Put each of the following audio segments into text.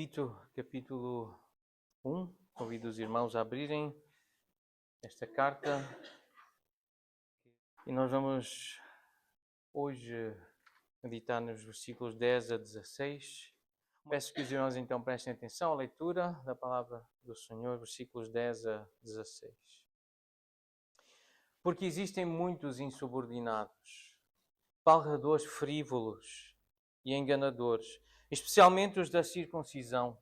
Tito, capítulo 1. Convido os irmãos a abrirem esta carta e nós vamos hoje meditar nos versículos 10 a 16. Peço que os irmãos então prestem atenção à leitura da palavra do Senhor, versículos 10 a 16. Porque existem muitos insubordinados, faladores frívolos e enganadores, especialmente os da circuncisão.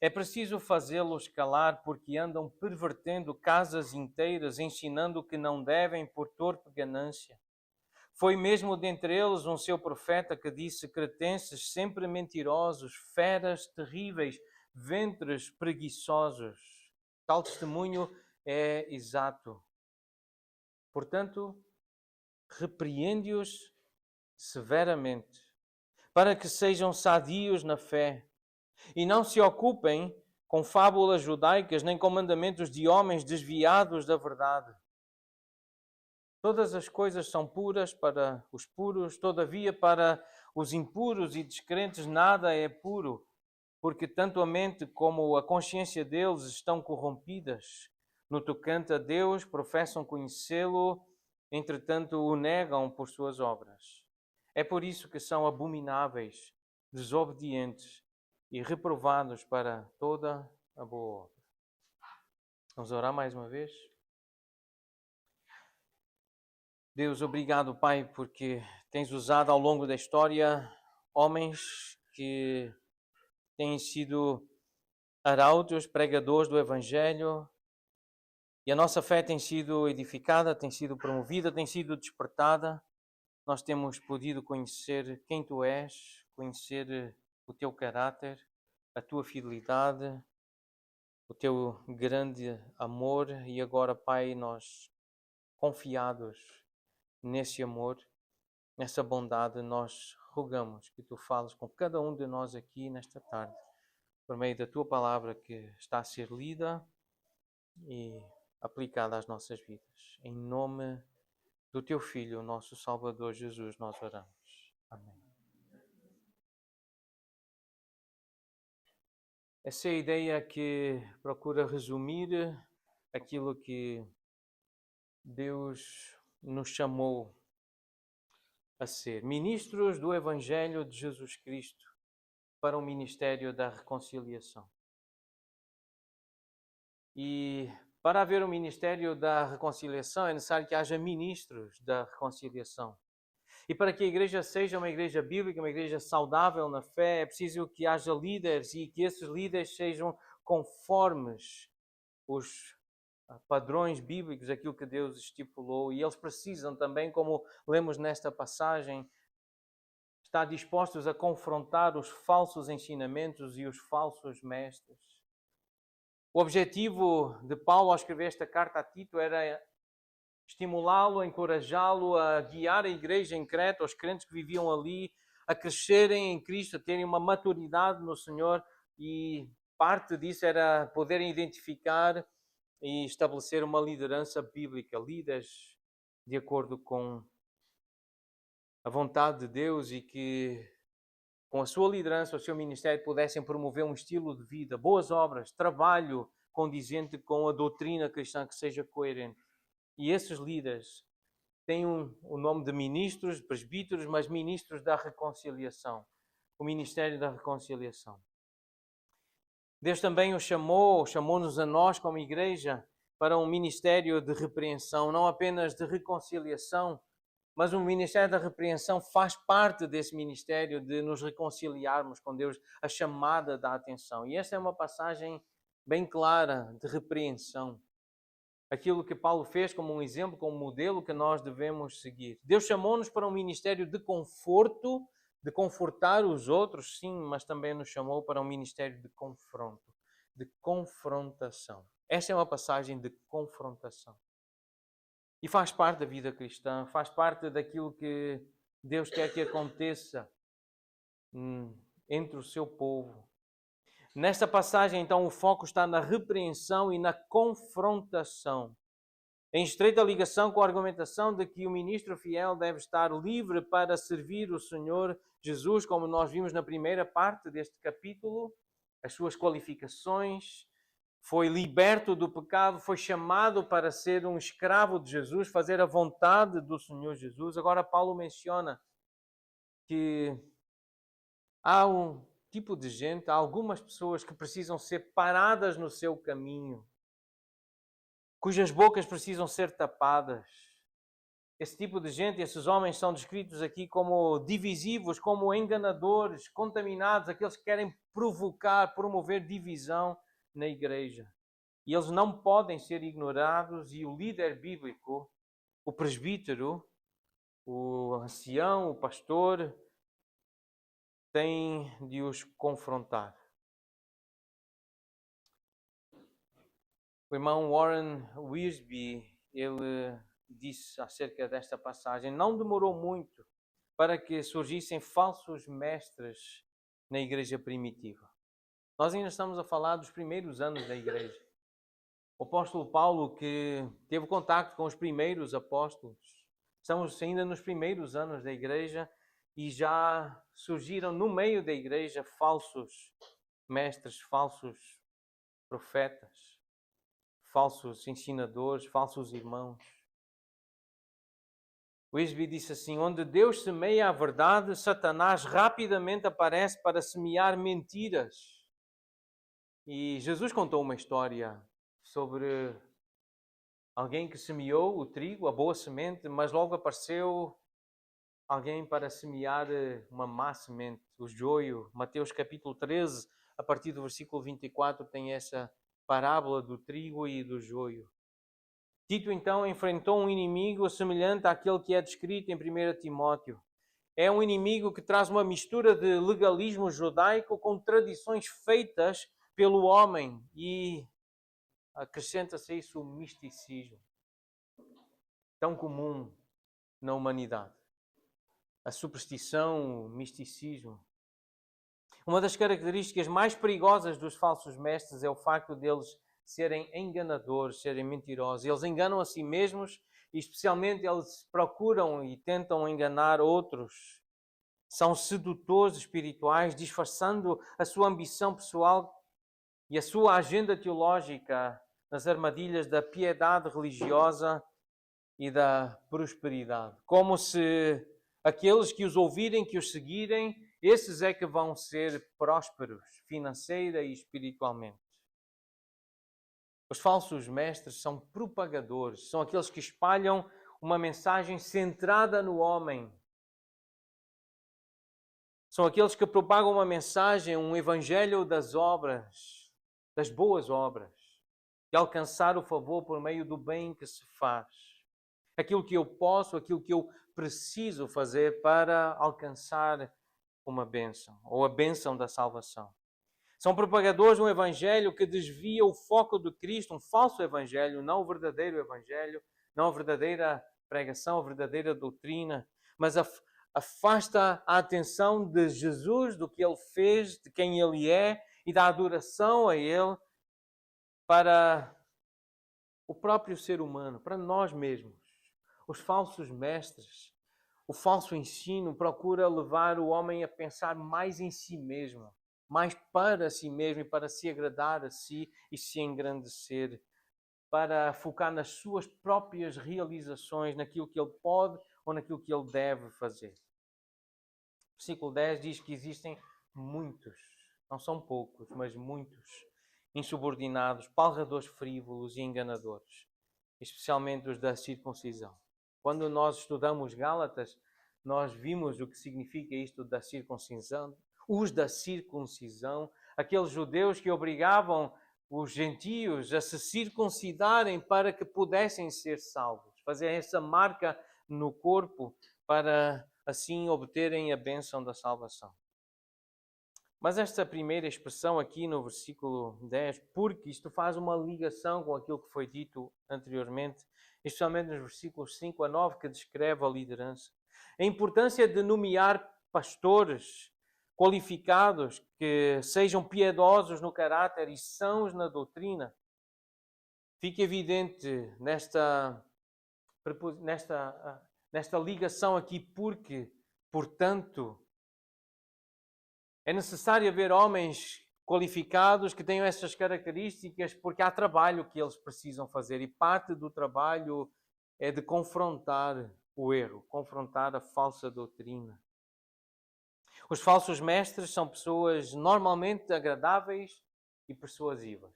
É preciso fazê-los calar, porque andam pervertendo casas inteiras, ensinando que não devem por torpe ganância. Foi mesmo dentre eles um seu profeta que disse: cretenses sempre mentirosos, feras terríveis, ventres preguiçosos. Tal testemunho é exato. Portanto, repreende-os severamente, para que sejam sadios na fé e não se ocupem com fábulas judaicas nem com mandamentos de homens desviados da verdade. Todas as coisas são puras para os puros, todavia para os impuros e descrentes nada é puro, porque tanto a mente como a consciência deles estão corrompidas. No tocante a Deus, professam conhecê-lo, entretanto o negam por suas obras. É por isso que são abomináveis, desobedientes e reprovados para toda a boa obra. Vamos orar mais uma vez? Deus, obrigado, Pai, porque tens usado ao longo da história homens que têm sido arautos, pregadores do Evangelho, e a nossa fé tem sido edificada, tem sido promovida, tem sido despertada. Nós temos podido conhecer quem Tu és, conhecer o Teu caráter, a Tua fidelidade, o Teu grande amor, e agora, Pai, nós, confiados nesse amor, nessa bondade, nós rogamos que Tu fales com cada um de nós aqui nesta tarde, por meio da Tua palavra que está a ser lida e aplicada às nossas vidas. Em nome do Teu Filho, nosso Salvador Jesus, nós oramos. Amém. Essa é a ideia que procura resumir aquilo que Deus nos chamou a ser. Ministros do Evangelho de Jesus Cristo para o ministério da reconciliação. E para haver um ministério da reconciliação é necessário que haja ministros da reconciliação. E para que a igreja seja uma igreja bíblica, uma igreja saudável na fé, é preciso que haja líderes e que esses líderes sejam conformes os padrões bíblicos, aquilo que Deus estipulou. E eles precisam também, como lemos nesta passagem, estar dispostos a confrontar os falsos ensinamentos e os falsos mestres. O objetivo de Paulo ao escrever esta carta a Tito era estimulá-lo, encorajá-lo a guiar a igreja em Creta, os crentes que viviam ali, a crescerem em Cristo, a terem uma maturidade no Senhor, e parte disso era poderem identificar e estabelecer uma liderança bíblica, líderes de acordo com a vontade de Deus e que com a sua liderança, o seu ministério, pudessem promover um estilo de vida, boas obras, trabalho condizente com a doutrina cristã que seja coerente. E esses líderes têm o nome de ministros, presbíteros, mas ministros da reconciliação, o ministério da reconciliação. Deus também os chamou-nos a nós como igreja para um ministério de repreensão, não apenas de reconciliação, mas o ministério da repreensão faz parte desse ministério de nos reconciliarmos com Deus, a chamada da atenção. E esta é uma passagem bem clara de repreensão. Aquilo que Paulo fez como um exemplo, como um modelo que nós devemos seguir. Deus chamou-nos para um ministério de conforto, de confortar os outros, sim, mas também nos chamou para um ministério de confronto, de confrontação. Esta é uma passagem de confrontação. E faz parte da vida cristã, faz parte daquilo que Deus quer que aconteça entre o seu povo. Nesta passagem, então, o foco está na repreensão e na confrontação, em estreita ligação com a argumentação de que o ministro fiel deve estar livre para servir o Senhor Jesus, como nós vimos na primeira parte deste capítulo, as suas qualificações, foi liberto do pecado, foi chamado para ser um escravo de Jesus, fazer a vontade do Senhor Jesus. Agora Paulo menciona que há um tipo de gente, há algumas pessoas que precisam ser paradas no seu caminho, cujas bocas precisam ser tapadas. Esse tipo de gente, esses homens são descritos aqui como divisivos, como enganadores, contaminados, aqueles que querem provocar, promover divisão na igreja. E eles não podem ser ignorados, e o líder bíblico, o presbítero, o ancião, o pastor, tem de os confrontar. O irmão Warren Wiersbe, ele disse acerca desta passagem: não demorou muito para que surgissem falsos mestres na igreja primitiva. Nós ainda estamos a falar dos primeiros anos da igreja. O apóstolo Paulo, que teve contato com os primeiros apóstolos, estamos ainda nos primeiros anos da igreja e já surgiram no meio da igreja falsos mestres, falsos profetas, falsos ensinadores, falsos irmãos. O Wiersbe disse assim: onde Deus semeia a verdade, Satanás rapidamente aparece para semear mentiras. E Jesus contou uma história sobre alguém que semeou o trigo, a boa semente, mas logo apareceu alguém para semear uma má semente, o joio. Mateus capítulo 13, a partir do versículo 24, tem essa parábola do trigo e do joio. Tito, então, enfrentou um inimigo semelhante àquele que é descrito em 1 Timóteo. É um inimigo que traz uma mistura de legalismo judaico com tradições feitas pelo homem e acrescenta-se a isso o misticismo, tão comum na humanidade. A superstição, o misticismo. Uma das características mais perigosas dos falsos mestres é o facto deles serem enganadores, serem mentirosos. Eles enganam a si mesmos e especialmente eles procuram e tentam enganar outros. São sedutores espirituais, disfarçando a sua ambição pessoal e a sua agenda teológica nas armadilhas da piedade religiosa e da prosperidade. Como se aqueles que os ouvirem, que os seguirem, esses é que vão ser prósperos financeira e espiritualmente. Os falsos mestres são propagadores, são aqueles que espalham uma mensagem centrada no homem. São aqueles que propagam uma mensagem, um evangelho das obras, das boas obras, de alcançar o favor por meio do bem que se faz. Aquilo que eu posso, aquilo que eu preciso fazer para alcançar uma bênção, ou a bênção da salvação. São propagadores de um evangelho que desvia o foco de Cristo, um falso evangelho, não o verdadeiro evangelho, não a verdadeira pregação, a verdadeira doutrina, mas afasta a atenção de Jesus, do que Ele fez, de quem Ele é e da adoração a Ele para o próprio ser humano, para nós mesmos. Os falsos mestres, o falso ensino procura levar o homem a pensar mais em si mesmo, mais para si mesmo e para se agradar a si e se engrandecer, para focar nas suas próprias realizações, naquilo que ele pode ou naquilo que ele deve fazer. O versículo 10 diz que existem muitos, não são poucos, mas muitos, insubordinados, palradores frívolos e enganadores, especialmente os da circuncisão. Quando nós estudamos Gálatas, nós vimos o que significa isto da circuncisão. Os da circuncisão, aqueles judeus que obrigavam os gentios a se circuncidarem para que pudessem ser salvos. Fazer essa marca no corpo para assim obterem a bênção da salvação. Mas esta primeira expressão aqui no versículo 10, porque isto faz uma ligação com aquilo que foi dito anteriormente, especialmente nos versículos 5 a 9, que descreve a liderança. A importância de nomear pastores qualificados, que sejam piedosos no caráter e sãos na doutrina. Fica evidente nesta ligação aqui, porque, portanto, é necessário haver homens qualificados, que tenham essas características, porque há trabalho que eles precisam fazer e parte do trabalho é de confrontar o erro, confrontar a falsa doutrina. Os falsos mestres são pessoas normalmente agradáveis e persuasivas.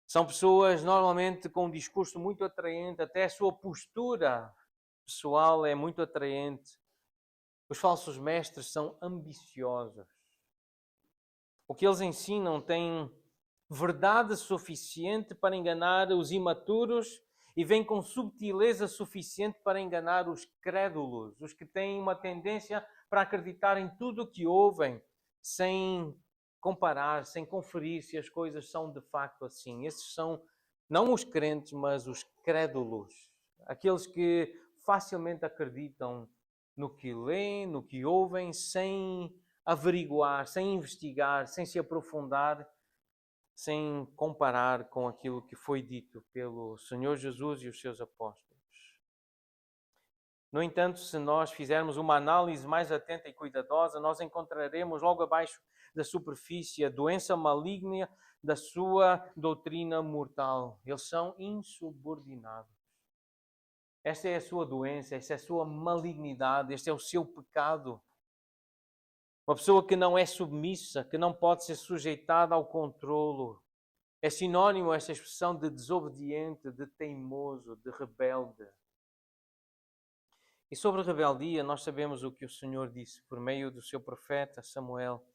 São pessoas normalmente com um discurso muito atraente, até a sua postura pessoal é muito atraente. Os falsos mestres são ambiciosos. O que eles ensinam tem verdade suficiente para enganar os imaturos e vem com subtileza suficiente para enganar os crédulos, os que têm uma tendência para acreditar em tudo o que ouvem, sem comparar, sem conferir se as coisas são de facto assim. Esses são não os crentes, mas os crédulos, aqueles que facilmente acreditam no que leem, no que ouvem, sem averiguar, sem investigar, sem se aprofundar, sem comparar com aquilo que foi dito pelo Senhor Jesus e os seus apóstolos. No entanto, se nós fizermos uma análise mais atenta e cuidadosa, nós encontraremos logo abaixo da superfície a doença maligna da sua doutrina mortal. Eles são insubordinados. Esta é a sua doença, esta é a sua malignidade, este é o seu pecado. Uma pessoa que não é submissa, que não pode ser sujeitada ao controlo. É sinónimo esta expressão de desobediente, de teimoso, de rebelde. E sobre rebeldia, nós sabemos o que o Senhor disse por meio do seu profeta Samuel.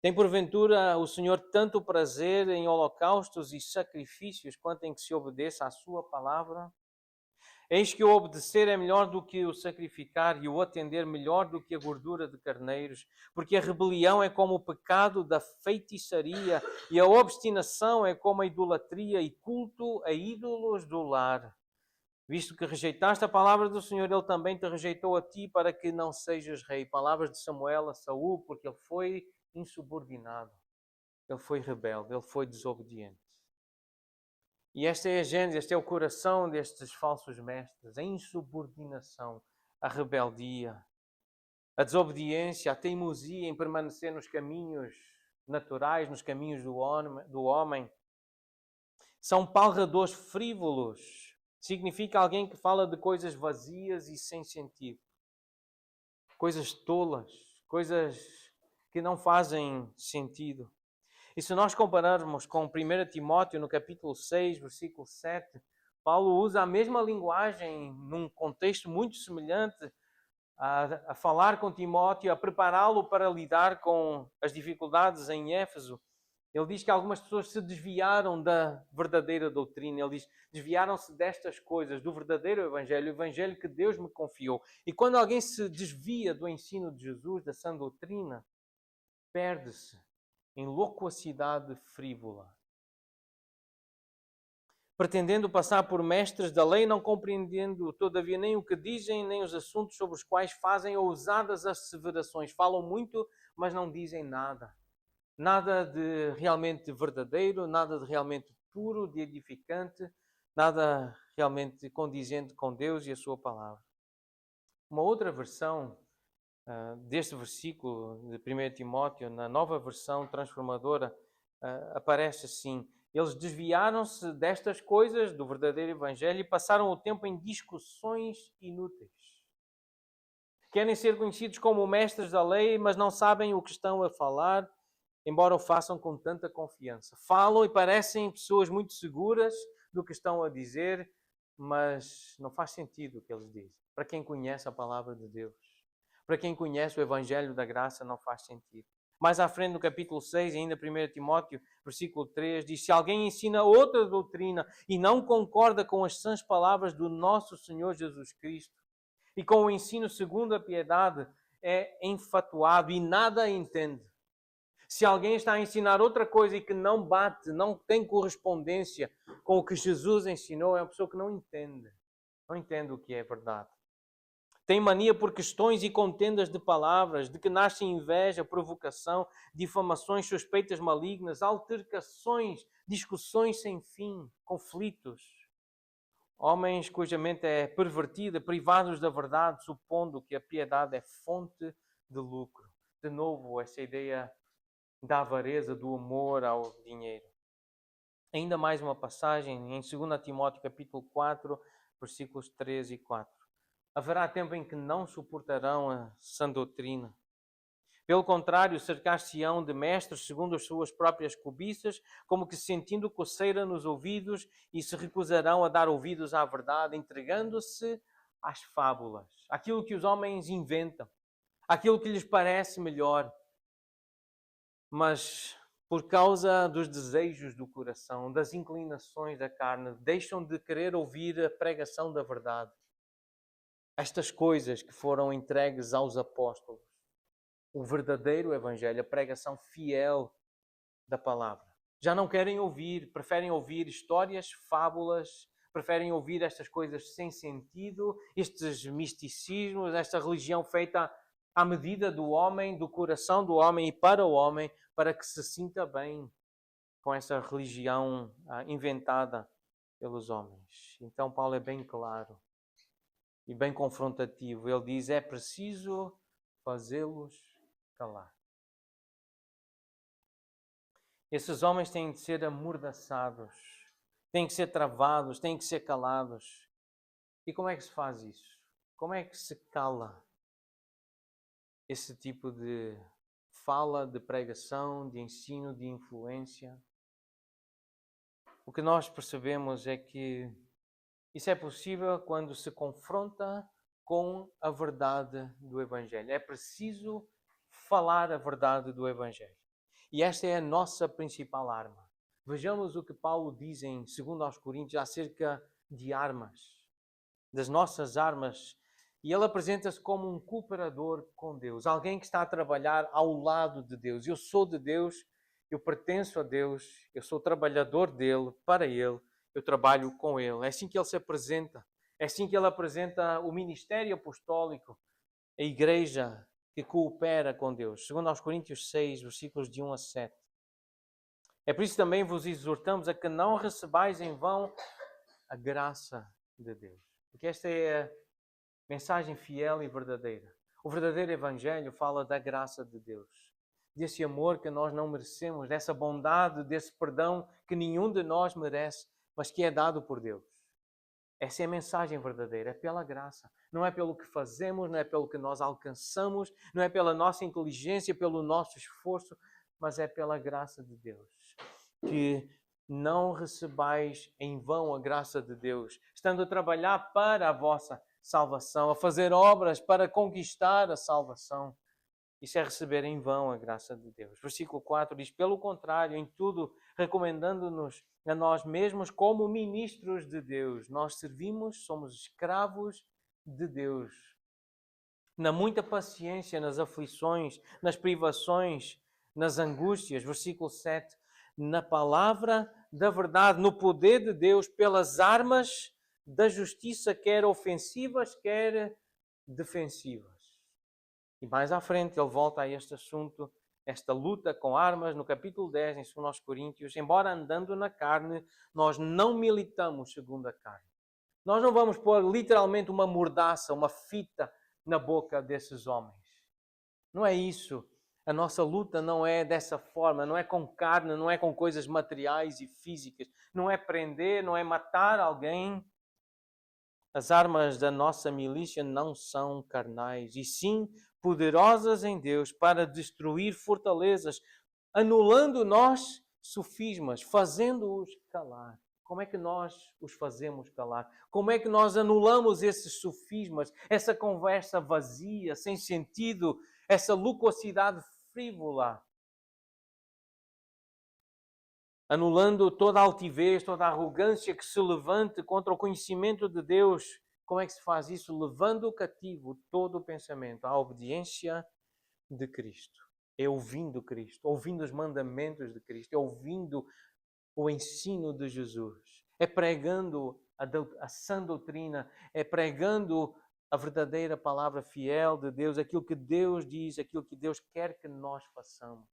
Tem porventura o Senhor tanto prazer em holocaustos e sacrifícios quanto em que se obedeça à sua palavra? Eis que o obedecer é melhor do que o sacrificar e o atender melhor do que a gordura de carneiros, porque a rebelião é como o pecado da feitiçaria e a obstinação é como a idolatria e culto a ídolos do lar. Visto que rejeitaste a palavra do Senhor, Ele também te rejeitou a ti para que não sejas rei. Palavras de Samuel a Saul, porque ele foi insubordinado, ele foi rebelde, ele foi desobediente. E esta é a gênese, este é o coração destes falsos mestres, a insubordinação, a rebeldia, a desobediência, a teimosia em permanecer nos caminhos naturais, nos caminhos do homem. São palradores frívolos. Significa alguém que fala de coisas vazias e sem sentido. Coisas tolas, coisas que não fazem sentido. E se nós compararmos com 1 Timóteo, no capítulo 6, versículo 7, Paulo usa a mesma linguagem num contexto muito semelhante a falar com Timóteo, a prepará-lo para lidar com as dificuldades em Éfeso. Ele diz que algumas pessoas se desviaram da verdadeira doutrina. Ele diz, desviaram-se destas coisas, do verdadeiro evangelho, o evangelho que Deus me confiou. E quando alguém se desvia do ensino de Jesus, da sã doutrina, perde-se em loquacidade frívola, pretendendo passar por mestres da lei, não compreendendo, todavia, nem o que dizem, nem os assuntos sobre os quais fazem ousadas asseverações. Falam muito, mas não dizem nada. Nada de realmente verdadeiro, nada de realmente puro, de edificante, nada realmente condizente com Deus e a sua palavra. Uma outra versão deste versículo de 1 Timóteo, na nova versão transformadora, aparece assim: eles desviaram-se destas coisas, do verdadeiro evangelho, e passaram o tempo em discussões inúteis. Querem ser conhecidos como mestres da lei, mas não sabem o que estão a falar, embora o façam com tanta confiança. Falam e parecem pessoas muito seguras do que estão a dizer, mas não faz sentido o que eles dizem. Para quem conhece a palavra de Deus, para quem conhece o Evangelho da Graça, não faz sentido. Mais à frente, no capítulo 6, ainda 1 Timóteo, versículo 3, diz: se alguém ensina outra doutrina e não concorda com as sãs palavras do nosso Senhor Jesus Cristo e com o ensino segundo a piedade, é enfatuado e nada entende. Se alguém está a ensinar outra coisa e que não bate, não tem correspondência com o que Jesus ensinou, é uma pessoa que não entende. Não entende o que é verdade. Tem mania por questões e contendas de palavras, de que nasce inveja, provocação, difamações, suspeitas malignas, altercações, discussões sem fim, conflitos. Homens cuja mente é pervertida, privados da verdade, supondo que a piedade é fonte de lucro. De novo, essa ideia da avareza, do amor ao dinheiro. Ainda mais uma passagem em 2 Timóteo capítulo 4, versículos 3 e 4. Haverá tempo em que não suportarão a sã doutrina. Pelo contrário, cercar-se-ão de mestres segundo as suas próprias cobiças, como que sentindo coceira nos ouvidos, e se recusarão a dar ouvidos à verdade, entregando-se às fábulas, aquilo que os homens inventam, aquilo que lhes parece melhor. Mas por causa dos desejos do coração, das inclinações da carne, deixam de querer ouvir a pregação da verdade. Estas coisas que foram entregues aos apóstolos, o verdadeiro evangelho, a pregação fiel da palavra. Já não querem ouvir, preferem ouvir histórias, fábulas, preferem ouvir estas coisas sem sentido, estes misticismos, esta religião feita à medida do homem, do coração do homem e para o homem, para que se sinta bem com essa religião inventada pelos homens. Então Paulo é bem claro e bem confrontativo. Ele diz: é preciso fazê-los calar. Esses homens têm de ser amordaçados, têm que ser travados, têm que ser calados. E como é que se faz isso? Como é que se cala esse tipo de fala, de pregação, de ensino, de influência? O que nós percebemos é que isso é possível quando se confronta com a verdade do Evangelho. É preciso falar a verdade do Evangelho. E esta é a nossa principal arma. Vejamos o que Paulo diz em 2 aos Coríntios acerca de armas, das nossas armas. E ele apresenta-se como um cooperador com Deus, alguém que está a trabalhar ao lado de Deus. Eu sou de Deus, eu pertenço a Deus, eu sou trabalhador dele, para ele, eu trabalho com ele. É assim que ele se apresenta. É assim que ele apresenta o ministério apostólico, a igreja que coopera com Deus. Segundo aos Coríntios 6, versículos de 1 a 7. É por isso também vos exortamos a que não recebais em vão a graça de Deus. Porque esta é a mensagem fiel e verdadeira. O verdadeiro evangelho fala da graça de Deus. Desse amor que nós não merecemos, dessa bondade, desse perdão que nenhum de nós merece, mas que é dado por Deus. Essa é a mensagem verdadeira, é pela graça. Não é pelo que fazemos, não é pelo que nós alcançamos, não é pela nossa inteligência, pelo nosso esforço, mas é pela graça de Deus. Que não recebais em vão a graça de Deus, estando a trabalhar para a vossa salvação, a fazer obras para conquistar a salvação. Isso é receber em vão a graça de Deus. Versículo 4 diz: pelo contrário, em tudo, recomendando-nos a nós mesmos como ministros de Deus. Nós servimos, somos escravos de Deus. Na muita paciência, nas aflições, nas privações, nas angústias. Versículo 7. Na palavra da verdade, no poder de Deus, pelas armas da justiça, quer ofensivas, quer defensivas. E mais à frente ele volta a este assunto, esta luta com armas, no capítulo 10, em 2 Coríntios. Embora andando na carne, nós não militamos segundo a carne. Nós não vamos pôr literalmente uma mordaça, uma fita na boca desses homens. Não é isso. A nossa luta não é dessa forma, não é com carne, não é com coisas materiais e físicas. Não é prender, não é matar alguém. As armas da nossa milícia não são carnais, e sim poderosas em Deus para destruir fortalezas, anulando nós sofismas, fazendo-os calar. Como é que nós os fazemos calar? Como é que nós anulamos esses sofismas, essa conversa vazia, sem sentido, essa loquacidade frívola? Anulando toda a altivez, toda a arrogância que se levante contra o conhecimento de Deus. Como é que se faz isso? Levando cativo todo o pensamento à obediência de Cristo. É ouvindo Cristo, ouvindo os mandamentos de Cristo, é ouvindo o ensino de Jesus. É pregando a sã doutrina, é pregando a verdadeira palavra fiel de Deus, aquilo que Deus diz, aquilo que Deus quer que nós façamos.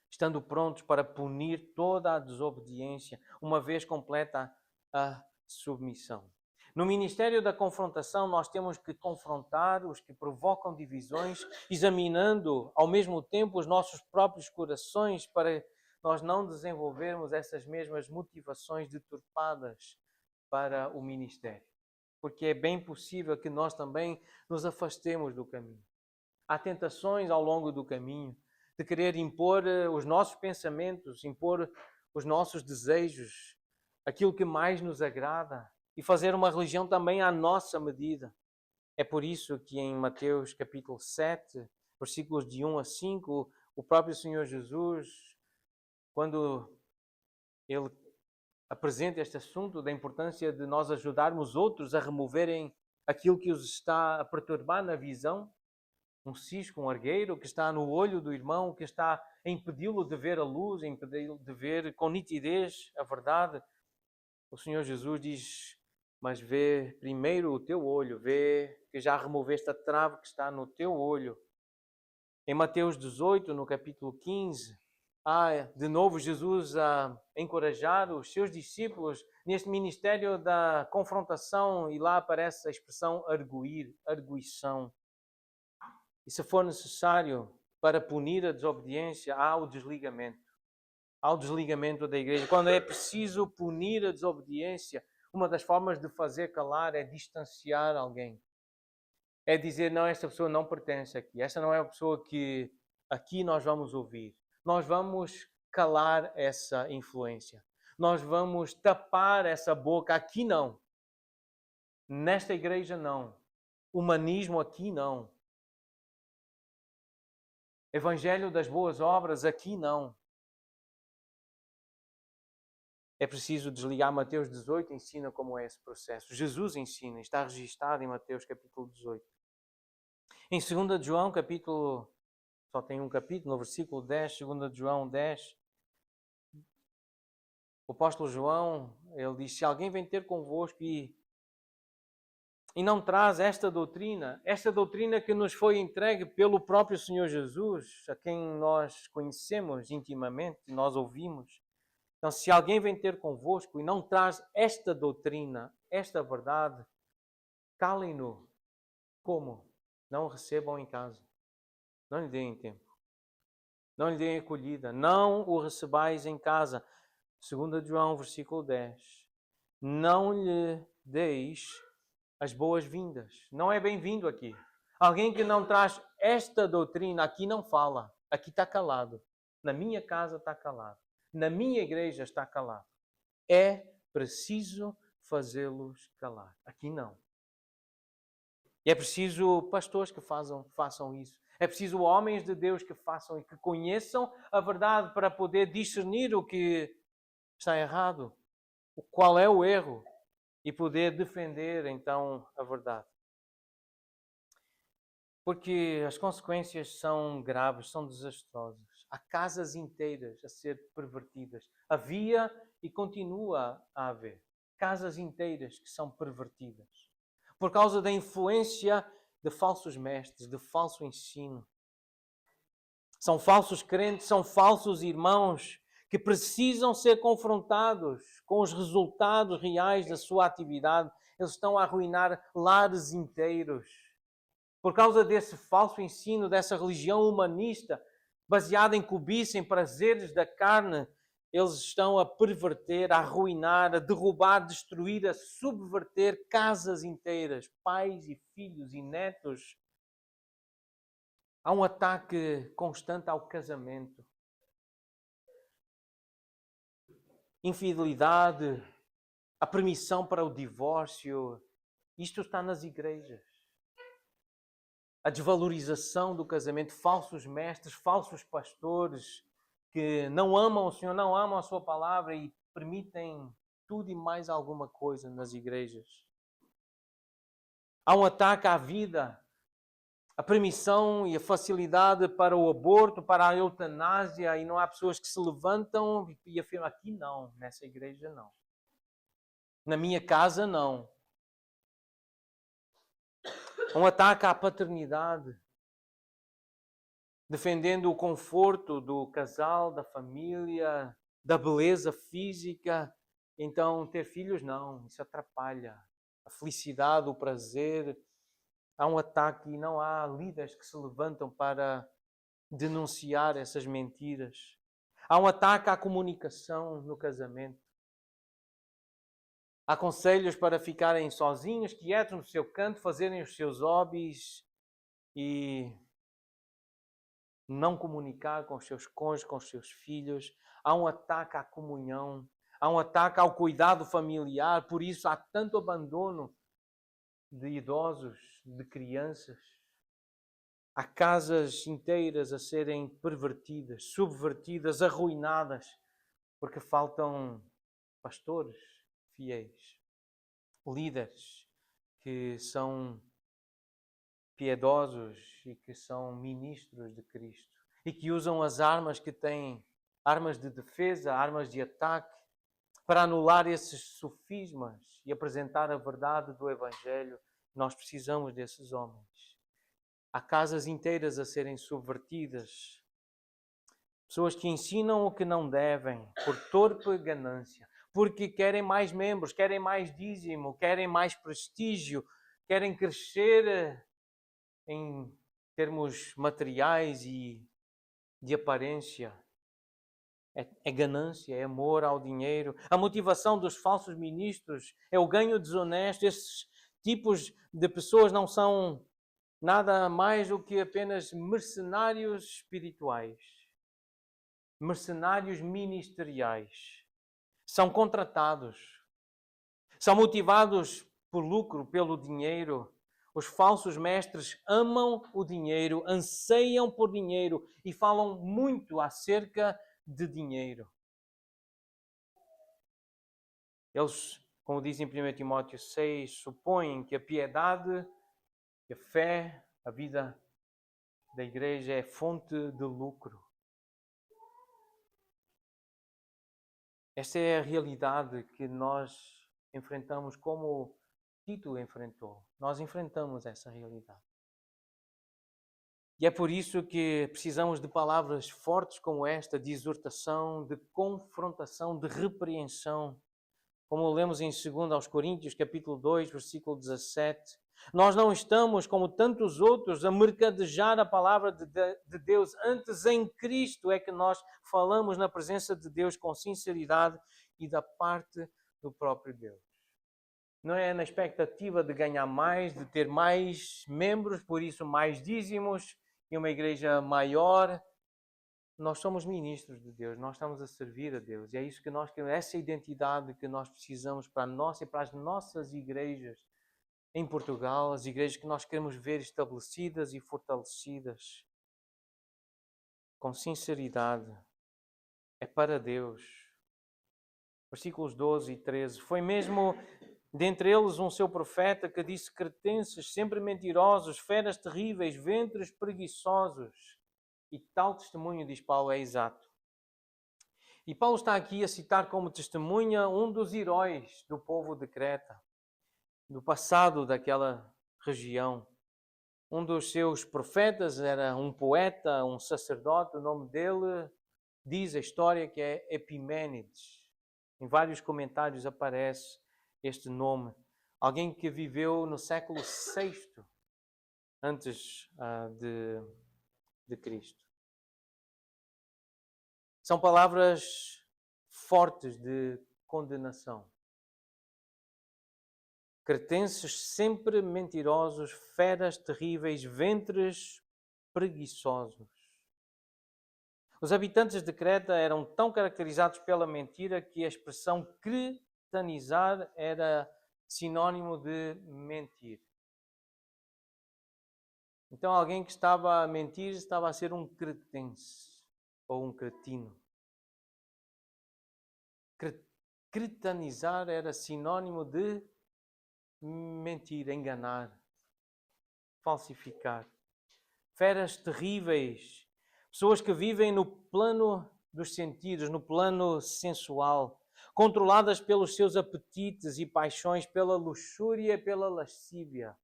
Estando prontos para punir toda a desobediência, uma vez completa a submissão. No ministério da confrontação, nós temos que confrontar os que provocam divisões, examinando ao mesmo tempo os nossos próprios corações para nós não desenvolvermos essas mesmas motivações deturpadas para o ministério. Porque é bem possível que nós também nos afastemos do caminho. Há tentações ao longo do caminho de querer impor os nossos pensamentos, impor os nossos desejos, aquilo que mais nos agrada e fazer uma religião também à nossa medida. É por isso que em Mateus capítulo 7, versículos de 1 a 5, o próprio Senhor Jesus, quando ele apresenta este assunto da importância de nós ajudarmos outros a removerem aquilo que os está a perturbar na visão, um cisco, um argueiro que está no olho do irmão, que está a impedi-lo de ver a luz, a impedi-lo de ver com nitidez a verdade. O Senhor Jesus diz, mas vê primeiro o teu olho, vê que já removeste a trave que está no teu olho. Em Mateus 18, no capítulo 15, há de novo Jesus a encorajar os seus discípulos neste ministério da confrontação, e lá aparece a expressão arguir, arguição. E se for necessário para punir a desobediência, há o desligamento. Há o desligamento da igreja. Quando é preciso punir a desobediência, uma das formas de fazer calar é distanciar alguém. É dizer, não, esta pessoa não pertence aqui. Esta não é a pessoa que aqui nós vamos ouvir. Nós vamos calar essa influência. Nós vamos tapar essa boca. Aqui não. Nesta igreja não. Humanismo aqui não. Evangelho das boas obras aqui não. É preciso desligar. Mateus 18 ensina como é esse processo. Jesus ensina, está registado em Mateus capítulo 18. Em 2 de João, capítulo, só tem um capítulo, no versículo 10, 2 de João 10, o apóstolo João, ele diz, se alguém vem ter convosco e não traz esta doutrina que nos foi entregue pelo próprio Senhor Jesus, a quem nós conhecemos intimamente, nós ouvimos. Então, se alguém vem ter convosco e não traz esta doutrina, esta verdade, calem-no. Como? Não o recebam em casa. Não lhe deem tempo. Não lhe deem acolhida. Não o recebais em casa. 2 João, versículo 10. Não lhe deis as boas-vindas. Não é bem-vindo aqui. Alguém que não traz esta doutrina, aqui não fala. Aqui está calado. Na minha casa está calado. Na minha igreja está calado. É preciso fazê-los calar. Aqui não. E é preciso pastores que façam isso. É preciso homens de Deus que façam e que conheçam a verdade para poder discernir o que está errado, qual é o erro, e poder defender então a verdade. Porque as consequências são graves, são desastrosas. Há casas inteiras a ser pervertidas. Havia e continua a haver casas inteiras que são pervertidas por causa da influência de falsos mestres, de falso ensino. São falsos crentes, são falsos irmãos que precisam ser confrontados com os resultados reais da sua atividade. Eles estão a arruinar lares inteiros. Por causa desse falso ensino, dessa religião humanista, baseada em cobiça, em prazeres da carne, eles estão a perverter, a arruinar, a derrubar, destruir, a subverter casas inteiras, pais e filhos e netos. Há um ataque constante ao casamento. Infidelidade, a permissão para o divórcio. Isto está nas igrejas. A desvalorização do casamento, falsos mestres, falsos pastores que não amam o Senhor, não amam a sua palavra e permitem tudo e mais alguma coisa nas igrejas. Há um ataque à vida, a permissão e a facilidade para o aborto, para a eutanásia, e não há pessoas que se levantam e afirmam, aqui não, nessa igreja não. Na minha casa não. Um ataque à paternidade, defendendo o conforto do casal, da família, da beleza física. Então, ter filhos não, isso atrapalha a felicidade, o prazer. Há um ataque e não há líderes que se levantam para denunciar essas mentiras. Há um ataque à comunicação no casamento. Há conselhos para ficarem sozinhos, quietos no seu canto, fazerem os seus hobbies e não comunicar com os seus cônjuges, com os seus filhos. Há um ataque à comunhão. Há um ataque ao cuidado familiar. Por isso há tanto abandono de idosos, de crianças. Há casas inteiras a serem pervertidas, subvertidas, arruinadas, porque faltam pastores fiéis, líderes que são piedosos e que são ministros de Cristo e que usam as armas que têm, armas de defesa, armas de ataque, para anular esses sofismas e apresentar a verdade do Evangelho. Nós precisamos desses homens. Há casas inteiras a serem subvertidas. Pessoas que ensinam o que não devem, por torpe ganância, porque querem mais membros, querem mais dízimo, querem mais prestígio, querem crescer em termos materiais e de aparência. É ganância, é amor ao dinheiro. A motivação dos falsos ministros é o ganho desonesto. Esses tipos de pessoas não são nada mais do que apenas mercenários espirituais, mercenários ministeriais. São contratados, são motivados por lucro, pelo dinheiro. Os falsos mestres amam o dinheiro, anseiam por dinheiro e falam muito acerca de dinheiro. Eles, como diz em 1 Timóteo 6, supõem que a piedade, que a fé, a vida da igreja é fonte de lucro. Esta é a realidade que nós enfrentamos como Tito enfrentou. Nós enfrentamos essa realidade. E é por isso que precisamos de palavras fortes como esta, de exortação, de confrontação, de repreensão. Como lemos em 2 Coríntios, capítulo 2, versículo 17. Nós não estamos, como tantos outros, a mercadejar a palavra de Deus. Antes, em Cristo, é que nós falamos na presença de Deus com sinceridade e da parte do próprio Deus. Não é na expectativa de ganhar mais, de ter mais membros, por isso mais dízimos e uma igreja maior. Nós somos ministros de Deus, nós estamos a servir a Deus. E é isso que nós queremos, essa identidade que nós precisamos para a nossa e para as nossas igrejas em Portugal, as igrejas que nós queremos ver estabelecidas e fortalecidas. Com sinceridade. É para Deus. Versículos 12 e 13. Foi mesmo dentre eles um seu profeta que disse: cretenses, sempre mentirosos, feras terríveis, ventres preguiçosos. E tal testemunho, diz Paulo, é exato. E Paulo está aqui a citar como testemunha um dos heróis do povo de Creta, do passado daquela região. Um dos seus profetas era um poeta, um sacerdote, o nome dele diz a história que é Epimênides. Em vários comentários aparece este nome. Alguém que viveu no século VI antes de Cristo. São palavras fortes de condenação. Cretenses sempre mentirosos, feras terríveis, ventres preguiçosos. Os habitantes de Creta eram tão caracterizados pela mentira que a expressão cretanizar era sinônimo de mentir. Então alguém que estava a mentir estava a ser um cretense ou um cretino. Cretanizar era sinônimo de mentir, enganar, falsificar. Feras terríveis, pessoas que vivem no plano dos sentidos, no plano sensual, controladas pelos seus apetites e paixões, pela luxúria e pela lascívia.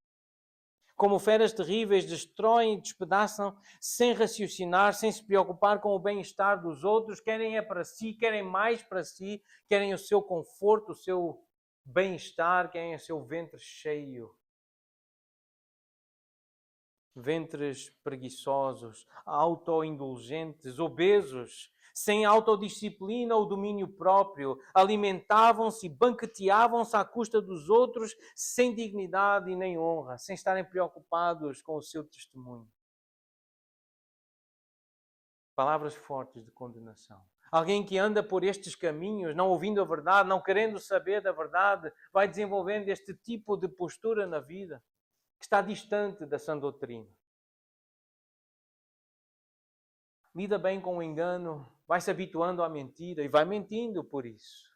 Como feras terríveis, destroem e despedaçam sem raciocinar, sem se preocupar com o bem-estar dos outros, querem é para si, querem mais para si, querem o seu conforto, o seu bem-estar, querem o seu ventre cheio. Ventres preguiçosos, autoindulgentes, obesos, sem autodisciplina ou domínio próprio, alimentavam-se e banqueteavam-se à custa dos outros, sem dignidade e nem honra, sem estarem preocupados com o seu testemunho. Palavras fortes de condenação. Alguém que anda por estes caminhos, não ouvindo a verdade, não querendo saber da verdade, vai desenvolvendo este tipo de postura na vida, que está distante da sã doutrina. Lida bem com o engano, vai se habituando à mentira e vai mentindo por isso.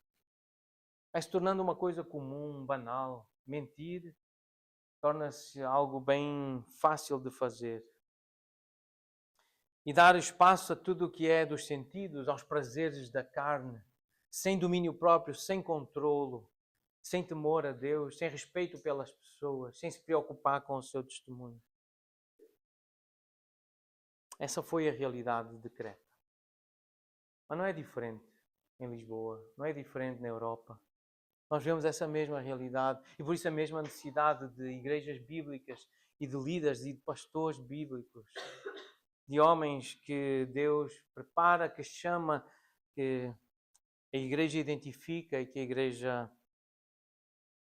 Vai se tornando uma coisa comum, banal. Mentir torna-se algo bem fácil de fazer. E dar espaço a tudo o que é dos sentidos, aos prazeres da carne, sem domínio próprio, sem controlo, sem temor a Deus, sem respeito pelas pessoas, sem se preocupar com o seu testemunho. Essa foi a realidade de Creta. Mas não é diferente em Lisboa, não é diferente na Europa. Nós vemos essa mesma realidade e por isso a mesma necessidade de igrejas bíblicas e de líderes e de pastores bíblicos, de homens que Deus prepara, que chama, que a igreja identifica e que a igreja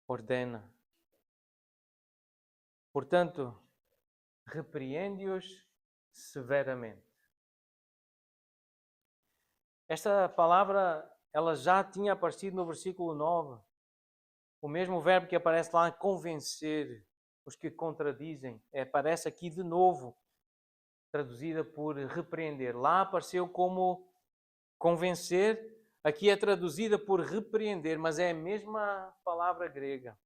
ordena. Portanto, repreende-os severamente. Esta palavra, ela já tinha aparecido no versículo 9. O mesmo verbo que aparece lá, convencer os que contradizem, aparece aqui de novo, traduzida por repreender. Lá apareceu como convencer, aqui é traduzida por repreender, mas é a mesma palavra grega,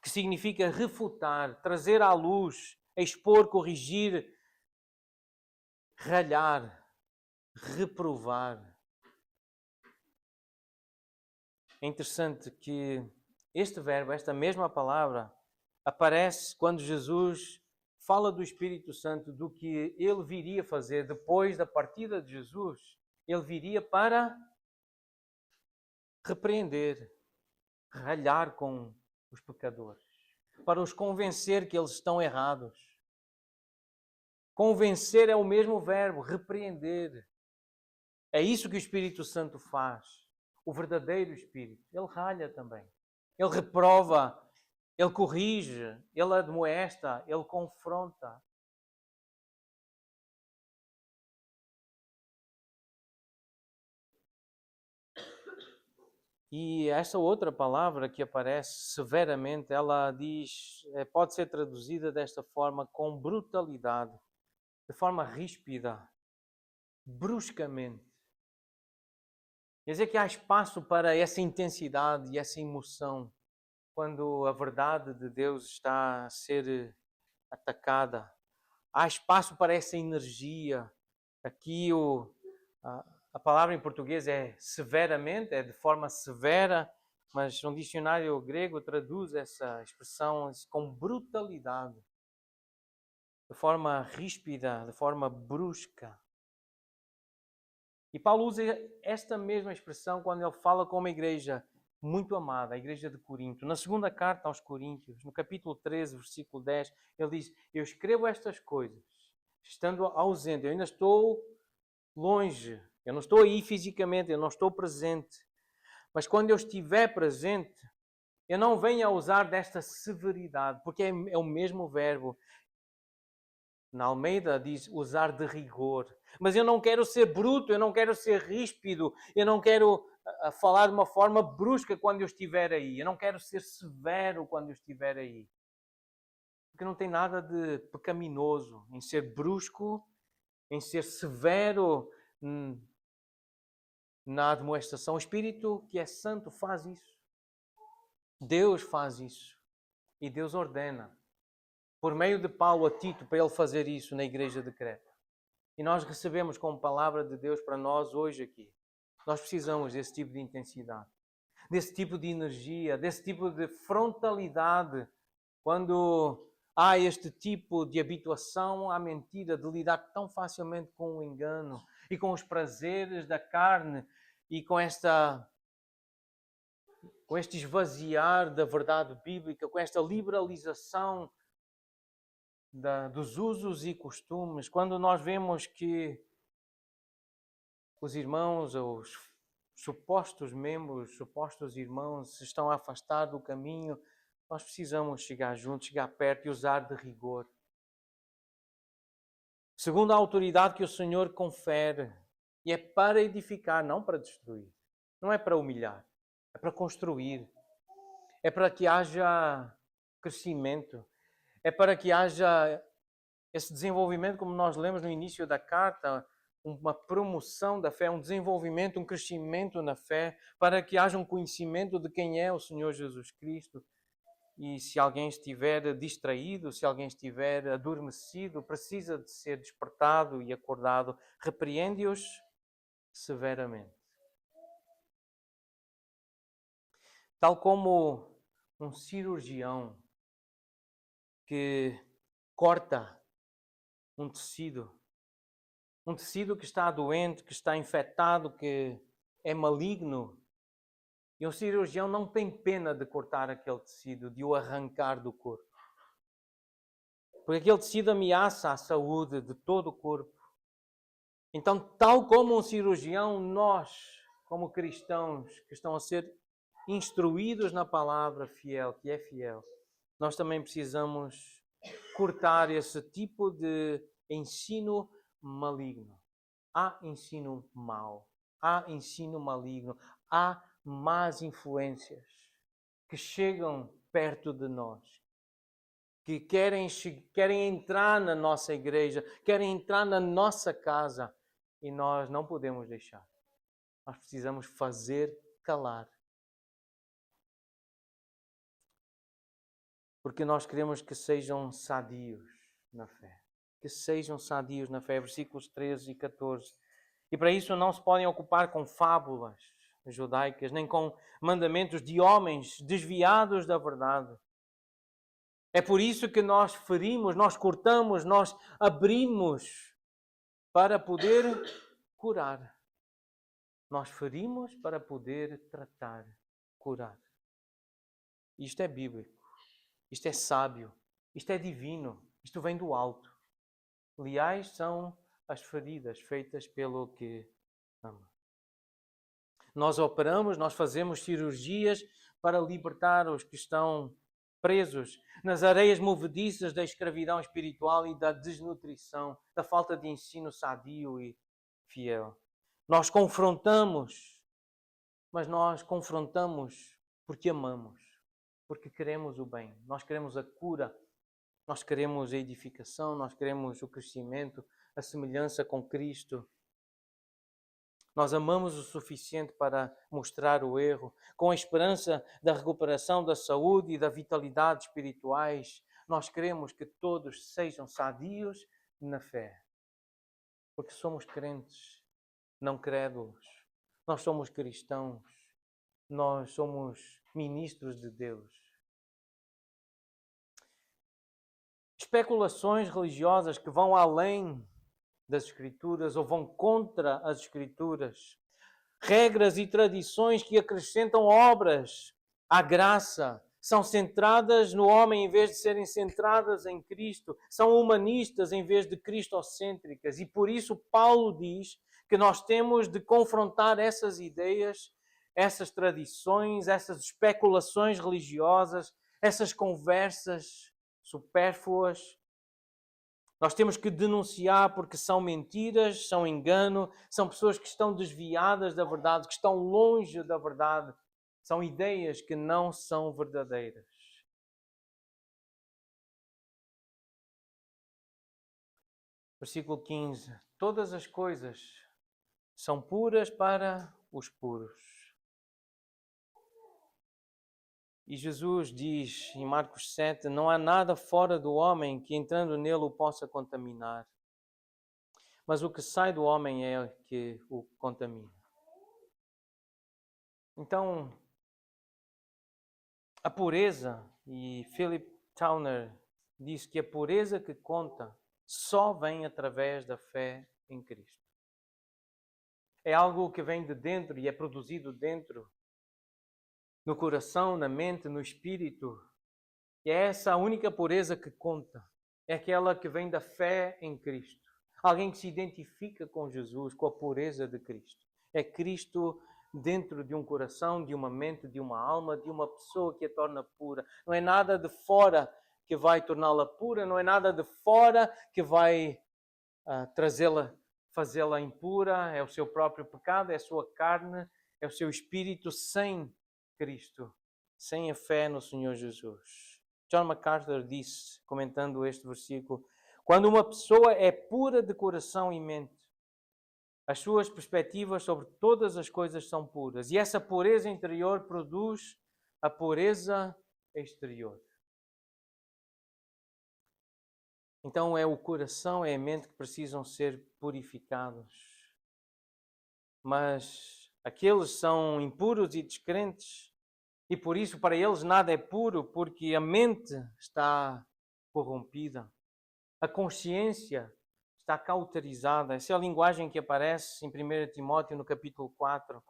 que significa refutar, trazer à luz, expor, corrigir, ralhar, reprovar. É interessante que este verbo, esta mesma palavra, aparece quando Jesus fala do Espírito Santo, do que ele viria fazer depois da partida de Jesus. Ele viria para repreender, ralhar com os pecadores, para os convencer que eles estão errados. Convencer é o mesmo verbo, repreender. É isso que o Espírito Santo faz. O verdadeiro Espírito. Ele ralha também. Ele reprova, ele corrige, ele admoesta, ele confronta. E essa outra palavra que aparece severamente, ela diz, pode ser traduzida desta forma, com brutalidade, de forma ríspida, bruscamente. Quer dizer que há espaço para essa intensidade e essa emoção quando a verdade de Deus está a ser atacada. Há espaço para essa energia. Aqui a palavra em português é severamente, é de forma severa, mas um dicionário grego traduz essa expressão com brutalidade, de forma ríspida, de forma brusca. E Paulo usa esta mesma expressão quando ele fala com uma igreja muito amada, a igreja de Corinto. Na segunda carta aos Coríntios, no capítulo 13, versículo 10, ele diz: eu escrevo estas coisas, estando ausente, eu ainda estou longe, eu não estou aí fisicamente, eu não estou presente. Mas quando eu estiver presente, eu não venho a usar desta severidade, porque é o mesmo verbo. Na Almeida diz usar de rigor. Mas eu não quero ser bruto, eu não quero ser ríspido, eu não quero falar de uma forma brusca quando eu estiver aí. Eu não quero ser severo quando eu estiver aí. Porque não tem nada de pecaminoso em ser brusco, em ser severo na admoestação. O Espírito que é santo faz isso. Deus faz isso. E Deus ordena, por meio de Paulo a Tito, para ele fazer isso na igreja de Creta. E nós recebemos como palavra de Deus para nós hoje aqui. Nós precisamos desse tipo de intensidade, desse tipo de energia, desse tipo de frontalidade. Quando há este tipo de habituação à mentira, de lidar tão facilmente com o engano e com os prazeres da carne e com com este esvaziar da verdade bíblica, com esta liberalização dos usos e costumes, quando nós vemos que os irmãos, ou os supostos membros, supostos irmãos, se estão a afastar do caminho, nós precisamos chegar juntos, chegar perto e usar de rigor. Segundo a autoridade que o Senhor confere, e é para edificar, não para destruir. Não é para humilhar, é para construir. É para que haja crescimento. É para que haja esse desenvolvimento, como nós lemos no início da carta, uma promoção da fé, um desenvolvimento, um crescimento na fé, para que haja um conhecimento de quem é o Senhor Jesus Cristo. E se alguém estiver distraído, se alguém estiver adormecido, precisa de ser despertado e acordado, repreende-os severamente. Tal como um cirurgião que corta um tecido que está doente, que está infectado, que é maligno, e um cirurgião não tem pena de cortar aquele tecido, de o arrancar do corpo. Porque aquele tecido ameaça a saúde de todo o corpo. Então, tal como um cirurgião, nós, como cristãos que estão a ser instruídos na palavra fiel, que é fiel, nós também precisamos cortar esse tipo de ensino maligno. Há ensino mau, há ensino maligno, há más influências que chegam perto de nós, que querem entrar na nossa igreja, querem entrar na nossa casa, e nós não podemos deixar. Nós precisamos fazer calar. Porque nós queremos que sejam sadios na fé. Que sejam sadios na fé. Versículos 13 e 14. E para isso não se podem ocupar com fábulas judaicas, nem com mandamentos de homens desviados da verdade. É por isso que nós ferimos, nós cortamos, nós abrimos para poder curar. Nós ferimos para poder tratar, curar. Isto é bíblico. Isto é sábio, isto é divino, isto vem do alto. Leais são as feridas feitas pelo que ama. Nós operamos, nós fazemos cirurgias para libertar os que estão presos nas areias movediças da escravidão espiritual e da desnutrição, da falta de ensino sadio e fiel. Nós confrontamos, mas nós confrontamos porque amamos. Porque queremos o bem, nós queremos a cura, nós queremos a edificação, nós queremos o crescimento, a semelhança com Cristo. Nós amamos o suficiente para mostrar o erro, com a esperança da recuperação da saúde e da vitalidade espirituais. Nós queremos que todos sejam sadios na fé, porque somos crentes, não crédulos. Nós somos cristãos, nós somos ministros de Deus. Especulações religiosas que vão além das Escrituras ou vão contra as Escrituras. Regras e tradições que acrescentam obras à graça. São centradas no homem em vez de serem centradas em Cristo. São humanistas em vez de cristocêntricas. E por isso Paulo diz que nós temos de confrontar essas ideias, essas tradições, essas especulações religiosas, essas conversas supérfluas. Nós temos que denunciar porque são mentiras, são engano, são pessoas que estão desviadas da verdade, que estão longe da verdade. São ideias que não são verdadeiras. Versículo 15. Todas as coisas são puras para os puros. E Jesus diz em Marcos 7, não há nada fora do homem que entrando nele o possa contaminar. Mas o que sai do homem é que o contamina. Então, a pureza, e Philip Towner diz que a pureza que conta só vem através da fé em Cristo. É algo que vem de dentro e é produzido dentro no coração, na mente, no espírito. E é essa a única pureza que conta. É aquela que vem da fé em Cristo. Alguém que se identifica com Jesus, com a pureza de Cristo. É Cristo dentro de um coração, de uma mente, de uma alma, de uma pessoa que a torna pura. Não é nada de fora que vai torná-la pura, não é nada de fora que vai trazê-la, fazê-la impura. É o seu próprio pecado, é a sua carne, é o seu espírito sem Cristo, sem a fé no Senhor Jesus. John MacArthur disse, comentando este versículo, quando uma pessoa é pura de coração e mente, as suas perspectivas sobre todas as coisas são puras. E essa pureza interior produz a pureza exterior. Então é o coração, é a mente que precisam ser purificados. Mas aqueles são impuros e descrentes, e por isso para eles nada é puro, porque a mente está corrompida. A consciência está cauterizada. Essa é a linguagem que aparece em 1 Timóteo, no capítulo 4.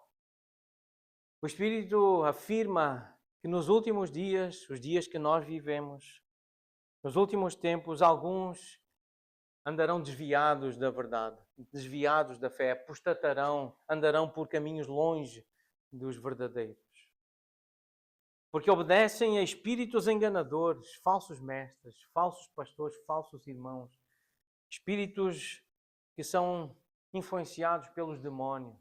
O Espírito afirma que nos últimos dias, os dias que nós vivemos, nos últimos tempos, alguns andarão desviados da verdade, desviados da fé, apostatarão, andarão por caminhos longe dos verdadeiros. Porque obedecem a espíritos enganadores, falsos mestres, falsos pastores, falsos irmãos, espíritos que são influenciados pelos demónios.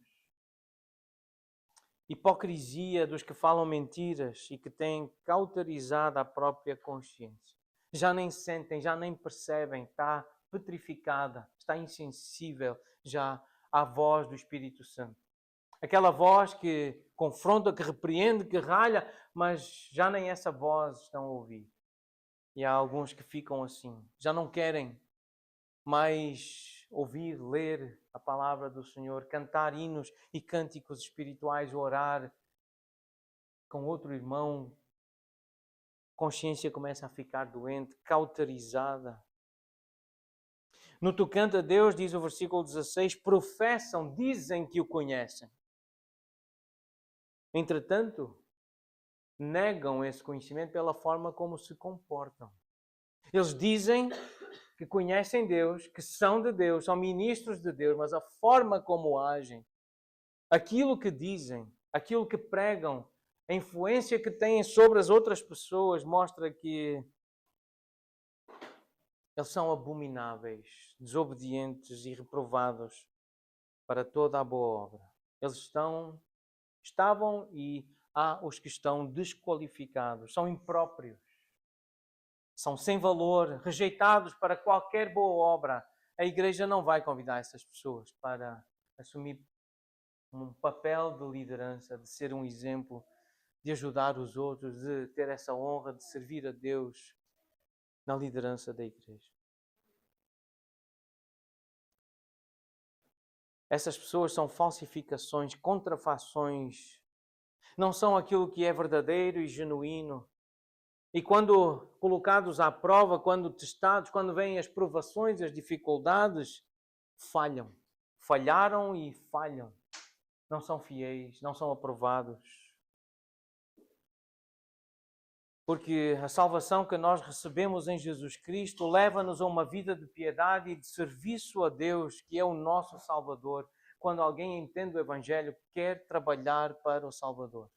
Hipocrisia dos que falam mentiras e que têm cauterizado a própria consciência. Já nem sentem, já nem percebem, está petrificada, está insensível já à voz do Espírito Santo. Aquela voz que confronta, que repreende, que ralha, mas já nem essa voz estão a ouvir. E há alguns que ficam assim, já não querem mais ouvir, ler a palavra do Senhor, cantar hinos e cânticos espirituais, orar com outro irmão. A consciência começa a ficar doente, cauterizada. No tocante a Deus, diz o versículo 16, professam, dizem que o conhecem. Entretanto, negam esse conhecimento pela forma como se comportam. Eles dizem que conhecem Deus, que são de Deus, são ministros de Deus, mas a forma como agem, aquilo que dizem, aquilo que pregam, a influência que têm sobre as outras pessoas mostra que eles são abomináveis, desobedientes e reprovados para toda a boa obra. Eles estavam e há os que estão desqualificados, são impróprios, são sem valor, rejeitados para qualquer boa obra. A igreja não vai convidar essas pessoas para assumir um papel de liderança, de ser um exemplo, de ajudar os outros, de ter essa honra de servir a Deus na liderança da igreja. Essas pessoas são falsificações, contrafações, não são aquilo que é verdadeiro e genuíno. E quando colocados à prova, quando testados, quando vêm as provações, as dificuldades, falham. Falharam e falham. Não são fiéis, não são aprovados. Porque a salvação que nós recebemos em Jesus Cristo leva-nos a uma vida de piedade e de serviço a Deus, que é o nosso Salvador. Quando alguém entende o Evangelho, quer trabalhar para o Salvador.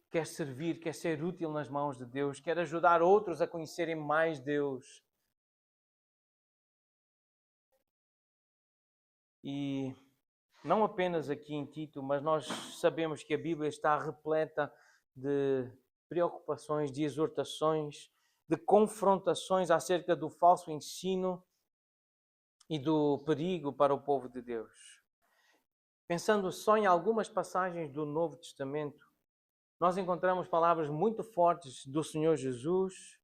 Quer servir, quer ser útil nas mãos de Deus, quer ajudar outros a conhecerem mais Deus. E não apenas aqui em Tito, mas nós sabemos que a Bíblia está repleta de preocupações, de exortações, de confrontações acerca do falso ensino e do perigo para o povo de Deus. Pensando só em algumas passagens do Novo Testamento, nós encontramos palavras muito fortes do Senhor Jesus,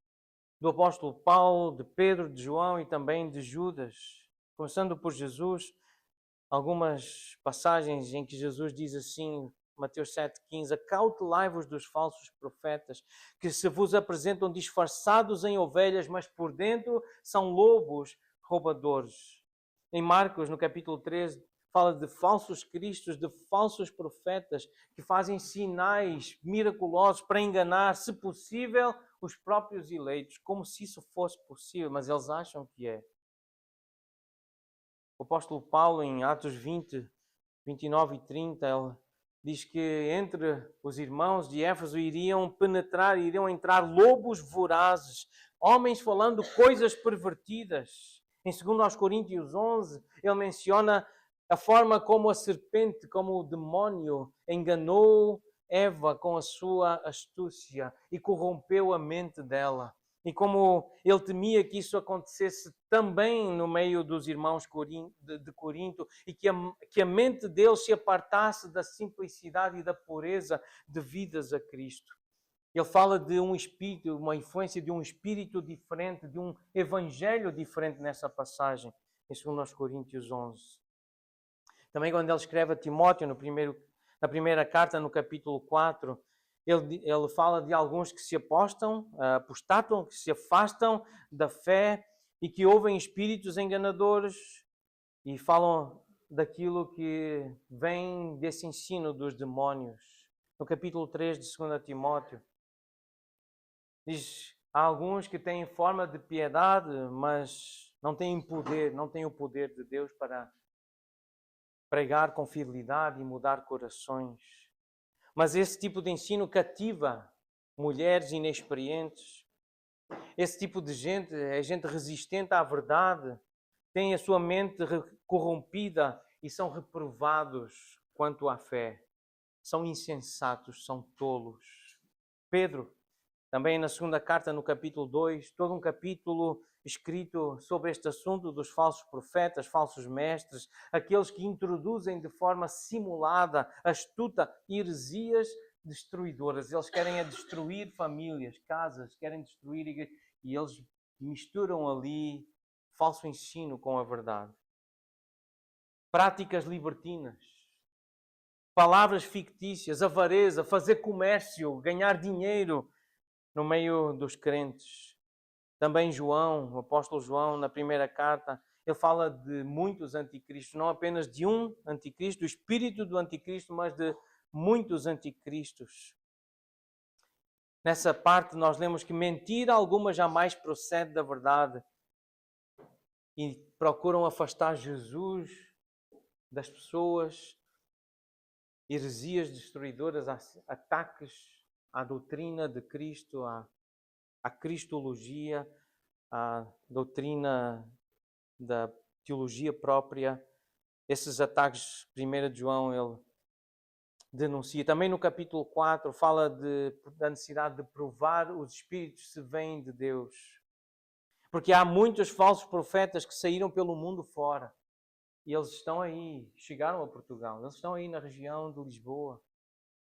do apóstolo Paulo, de Pedro, de João e também de Judas. Começando por Jesus, algumas passagens em que Jesus diz assim, Mateus 7,15, acautelai-vos dos falsos profetas, que se vos apresentam disfarçados em ovelhas, mas por dentro são lobos roubadores. Em Marcos, no capítulo 13, fala de falsos cristos, de falsos profetas que fazem sinais miraculosos para enganar, se possível, os próprios eleitos, como se isso fosse possível, mas eles acham que é. O apóstolo Paulo, em Atos 20, 29 e 30, ele diz que entre os irmãos de Éfeso iriam entrar lobos vorazes, homens falando coisas pervertidas. Em 2 Coríntios 11, ele menciona a forma como a serpente, como o demónio, enganou Eva com a sua astúcia e corrompeu a mente dela. E como ele temia que isso acontecesse também no meio dos irmãos de Corinto e que a mente deles se apartasse da simplicidade e da pureza devidas a Cristo. Ele fala de um espírito, uma influência de um espírito diferente, de um evangelho diferente nessa passagem, em 2 Coríntios 11. Também quando ele escreve a Timóteo, na primeira carta, no capítulo 4, ele fala de alguns que se apostatam, que se afastam da fé e que ouvem espíritos enganadores e falam daquilo que vem desse ensino dos demónios. No capítulo 3 de 2 Timóteo, diz, há alguns que têm forma de piedade, mas não têm poder, não têm o poder de Deus para pregar com fidelidade e mudar corações. Mas esse tipo de ensino cativa mulheres inexperientes. Esse tipo de gente é gente resistente à verdade, tem a sua mente corrompida e são reprovados quanto à fé. São insensatos, são tolos. Pedro, também na segunda carta, no capítulo 2, todo um capítulo escrito sobre este assunto dos falsos profetas, falsos mestres, aqueles que introduzem de forma simulada, astuta, heresias destruidoras. Eles querem destruir famílias, casas, querem destruir igrejas, e eles misturam ali falso ensino com a verdade. Práticas libertinas, palavras fictícias, avareza, fazer comércio, ganhar dinheiro no meio dos crentes. Também João, o apóstolo João, na primeira carta, ele fala de muitos anticristos, não apenas de um anticristo, do espírito do anticristo, mas de muitos anticristos. Nessa parte nós lemos que mentira alguma jamais procede da verdade e procuram afastar Jesus das pessoas, heresias destruidoras, ataques à doutrina de Cristo, à cristologia, à doutrina da teologia própria. Esses ataques, 1 de João, ele denuncia. Também no capítulo 4 fala da necessidade de provar os espíritos se vêm de Deus. Porque há muitos falsos profetas que saíram pelo mundo fora. E eles estão aí, chegaram a Portugal. Eles estão aí na região de Lisboa.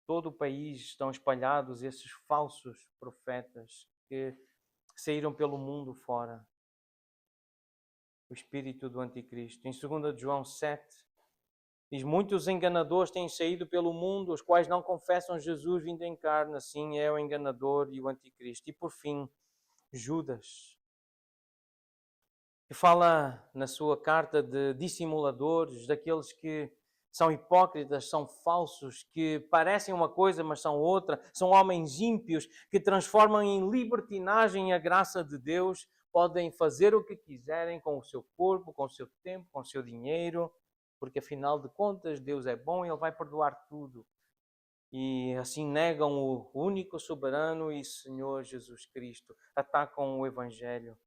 Todo o país estão espalhados esses falsos profetas que saíram pelo mundo fora. O espírito do anticristo. Em 2 de João 7, diz, muitos enganadores têm saído pelo mundo, os quais não confessam Jesus vindo em carne, assim é o enganador e o anticristo. E por fim, Judas, que fala na sua carta de dissimuladores, daqueles que são hipócritas, são falsos, que parecem uma coisa, mas são outra, são homens ímpios, que transformam em libertinagem a graça de Deus, podem fazer o que quiserem com o seu corpo, com o seu tempo, com o seu dinheiro, porque afinal de contas Deus é bom e Ele vai perdoar tudo. E assim negam o único soberano e Senhor Jesus Cristo, atacam o Evangelho,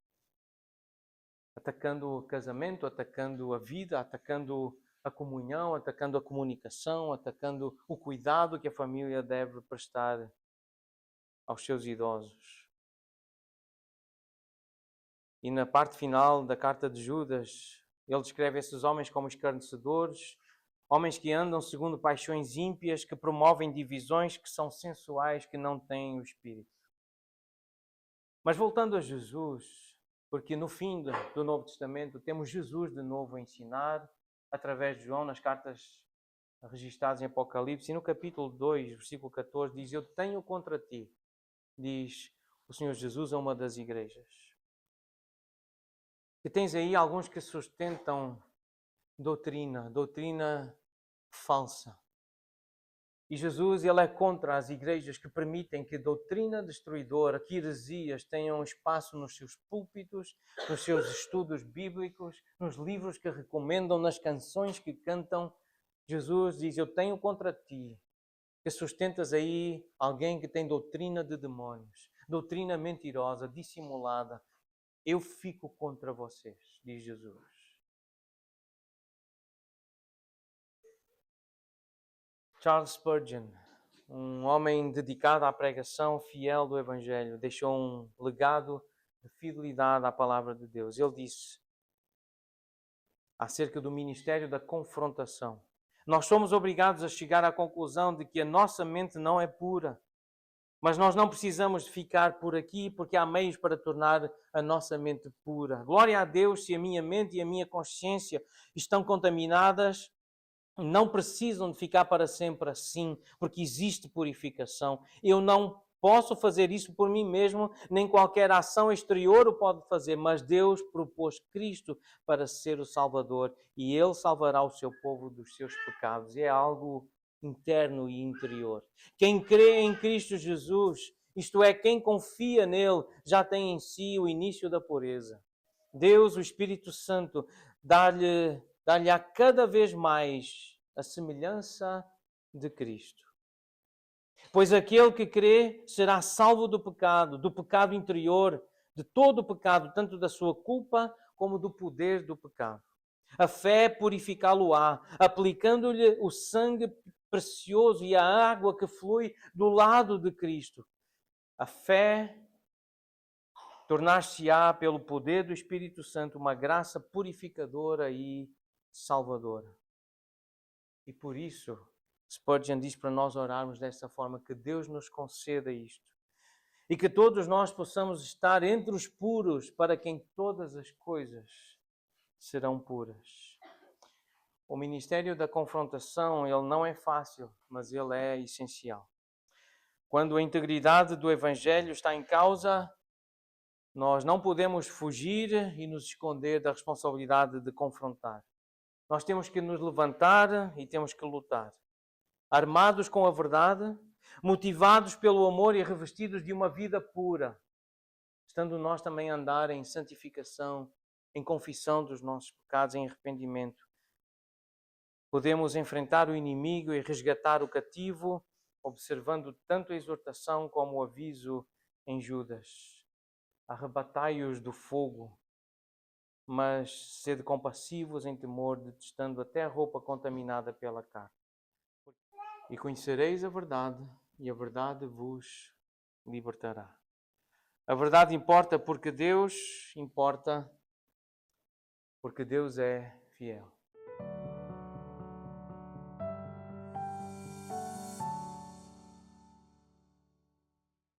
atacando o casamento, atacando a vida, atacando a comunhão, atacando a comunicação, atacando o cuidado que a família deve prestar aos seus idosos. E na parte final da carta de Judas, ele descreve esses homens como escarnecedores, homens que andam segundo paixões ímpias, que promovem divisões, que são sensuais, que não têm o Espírito. Mas voltando a Jesus, porque no fim do Novo Testamento temos Jesus de novo a ensinar, através de João, nas cartas registradas em Apocalipse, e no capítulo 2, versículo 14, diz, eu tenho contra ti, diz o Senhor Jesus a uma das igrejas. E tens aí alguns que sustentam doutrina falsa. E Jesus, ele é contra as igrejas que permitem que doutrina destruidora, que heresias tenham espaço nos seus púlpitos, nos seus estudos bíblicos, nos livros que recomendam, nas canções que cantam. Jesus diz: eu tenho contra ti que sustentas aí alguém que tem doutrina de demónios, doutrina mentirosa, dissimulada. Eu fico contra vocês, diz Jesus. Charles Spurgeon, um homem dedicado à pregação fiel do Evangelho, deixou um legado de fidelidade à palavra de Deus. Ele disse acerca do ministério da confrontação: nós somos obrigados a chegar à conclusão de que a nossa mente não é pura, mas nós não precisamos de ficar por aqui porque há meios para tornar a nossa mente pura. Glória a Deus se a minha mente e a minha consciência estão contaminadas. Não precisam de ficar para sempre assim, porque existe purificação. Eu não posso fazer isso por mim mesmo, nem qualquer ação exterior o pode fazer, mas Deus propôs Cristo para ser o Salvador e Ele salvará o seu povo dos seus pecados. É algo interno e interior. Quem crê em Cristo Jesus, isto é, quem confia nele, já tem em si o início da pureza. Deus, o Espírito Santo, dá-lhe a cada vez mais a semelhança de Cristo. Pois aquele que crê será salvo do pecado interior, de todo o pecado, tanto da sua culpa como do poder do pecado. A fé purificá-lo-á, aplicando-lhe o sangue precioso e a água que flui do lado de Cristo. A fé tornar-se-á, pelo poder do Espírito Santo, uma graça purificadora e salvadora. E por isso, Spurgeon diz para nós orarmos desta forma, que Deus nos conceda isto. E que todos nós possamos estar entre os puros, para quem todas as coisas serão puras. O ministério da confrontação, ele não é fácil, mas ele é essencial. Quando a integridade do Evangelho está em causa, nós não podemos fugir e nos esconder da responsabilidade de confrontar. Nós temos que nos levantar e temos que lutar. Armados com a verdade, motivados pelo amor e revestidos de uma vida pura, estando nós também a andar em santificação, em confissão dos nossos pecados, em arrependimento. Podemos enfrentar o inimigo e resgatar o cativo, observando tanto a exortação como o aviso em Judas. Arrebatai-os do fogo, mas sede compassivos em temor, detestando até a roupa contaminada pela carne. E conhecereis a verdade, e a verdade vos libertará. A verdade importa porque Deus é fiel.